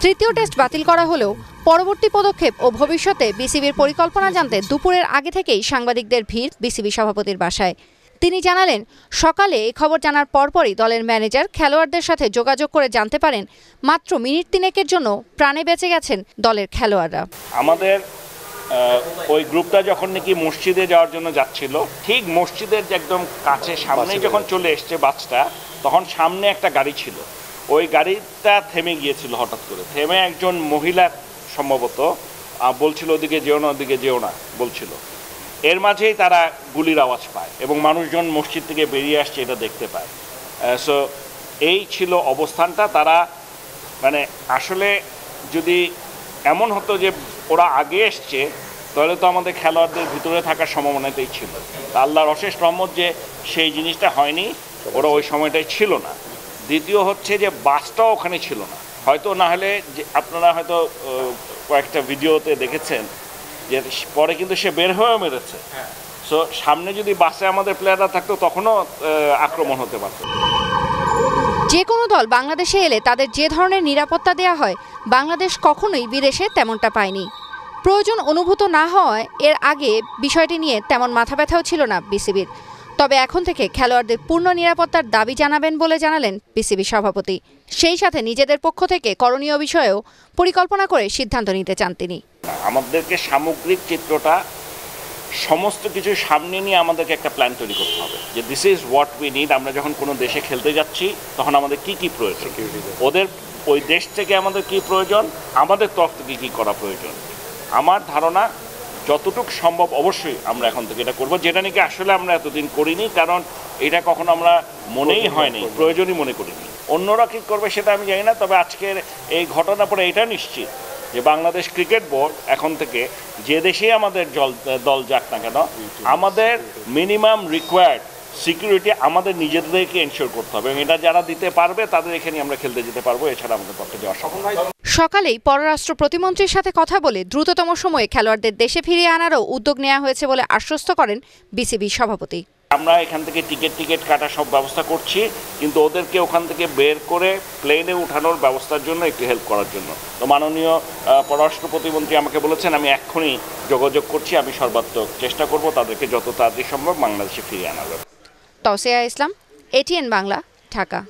তৃতীয় টেস্ট বাতিল করা হলেও পরবর্তী পদক্ষেপ ও ভবিষ্যতে বিসিবির পরিকল্পনা জানতে দুপুরের আগে থেকেই সাংবাদিকদের ভিড় বিসিবি সভাপতির বাসায়। তিনি জানালেন, সকালে এই খবর জানার পরপরই দলের ম্যানেজার খেলোয়াড়দের সাথে যোগাযোগ করে জানতে পারেন মাত্র মিনিট 3 জন্য প্রাণে বেঁচে গেছেন দলের খেলোয়াড়রা। আমাদের ওই গ্রুপটা যখন নাকি মসজিদে যাওয়ার জন্য যাচ্ছিল, ঠিক মসজিদের একদম কাছে সামনে যখন চলে এসছে বাসটা, তখন সামনে একটা গাড়ি ছিল। ওই গাড়িটা থেমে গিয়েছিল হঠাৎ করে। থেমে একজন মহিলা সম্ভবত বলছিল ওদিকে যেও না, ওদিকে যেও না বলছিল। এর মাঝেই তারা গুলির আওয়াজ পায় এবং মানুষজন মসজিদ থেকে বেরিয়ে আসছে, এটা দেখতে পায়। সো এই ছিল অবস্থানটা। তারা মানে আসলে যদি এমন হতো যে ওরা আগে এসছে, তাহলে তো আমাদের খেলোয়াড়দের ভিতরে থাকার সম্ভাবনাতেই ছিল। আল্লাহর অশেষ রহমত যে সেই জিনিসটা হয়নি, ওরা ওই সময়টাই ছিল না। দ্বিতীয় হচ্ছে যে বাসটাও ওখানে ছিল না, হয়তো না হলে যে আপনারা হয়তো কয়েকটা ভিডিওতে দেখেছেন যে পরে কিন্তু সে বের হয়েও মেরেছে। সো সামনে যদি বাসে আমাদের প্লেয়াররা থাকতো তখনও আক্রমণ হতে পারত। যে কোনো দল বাংলাদেশে এলে তাদের যে ধরনের নিরাপত্তা দেওয়া হয়, বাংলাদেশ কখনোই বিদেশে তেমনটা পায়নি। প্রয়োজন অনুভূত না হওয়ায় এর আগে বিষয়টি নিয়ে তেমন মাথা ব্যথাও ছিল না বিসিবির। তবে এখন থেকে খেলোয়াড়দের পূর্ণ নিরাপত্তার দাবি জানাবেন বলে জানালেন বিসিবি সভাপতি। সেই সাথে নিজেদের পক্ষ থেকে করণীয় বিষয়েও পরিকল্পনা করে সিদ্ধান্ত নিতে চান তিনি। আমাদেরকে সামগ্রিক চিত্রটা সমস্ত কিছু সামনে নিয়ে আমাদেরকে একটা প্ল্যান তৈরি করতে হবে যে this is what we need. আমরা যখন কোনো দেশে খেলতে যাচ্ছি তখন আমাদের কি কি প্রয়োজন, ওদের ওই দেশ থেকে আমাদের কি প্রয়োজন, আমাদের তরফ থেকে কী করা প্রয়োজন। আমার ধারণা যতটুকু সম্ভব অবশ্যই আমরা এখন থেকে এটা করবো, যেটা নাকি আসলে আমরা এতদিন করিনি, কারণ এটা কখনো আমরা মনেই হয়নি, প্রয়োজনই মনে করিনি। অন্যরা কী করবে সেটা আমি জানি না, তবে আজকের এই ঘটনা পরে এটা নিশ্চিত যে বাংলাদেশ ক্রিকেট বোর্ড এখন থেকে যে দেশেই আমাদের দল যাক না কেন, আমাদের মিনিমাম রিকোয়ার্ড সিকিউরিটি আমাদের নিজেদেরকে এনশিওর করতে হবে, এবং এটা যারা দিতে পারবে তাদের এখানে আমরা খেলতে যেতে পারবো, এছাড়া আমাদের পক্ষে যাওয়া সম্ভব নয়। সকালেই পররাষ্ট্র প্রতিমন্ত্রীর সাথে কথা বলে দ্রুততম সময়ে খেলোয়াড়দের দেশে ফিরিয়ে আনারও উদ্যোগ নেওয়া হয়েছে বলে আশ্বস্ত করেন বিসিবি সভাপতি। আমরা এখান থেকে টিকিট কাটার সব ব্যবস্থা করছি, কিন্তু ওদেরকে ওখান থেকে বের করে প্লেনে উঠানোর ব্যবস্থার জন্য একটু হেল্প করার জন্য। তো মাননীয় পররাষ্ট্র প্রতিমন্ত্রী আমাকে বলেছেন আমি এক্ষুনি যোগাযোগ করছি, আমি সর্বাত্মক চেষ্টা করব তাদেরকে যত তাড়াতাড়ি সম্ভব বাংলাদেশে ফিরিয়ে আনার। তৌসিয়া ইসলাম, ATN বাংলা, ঢাকা।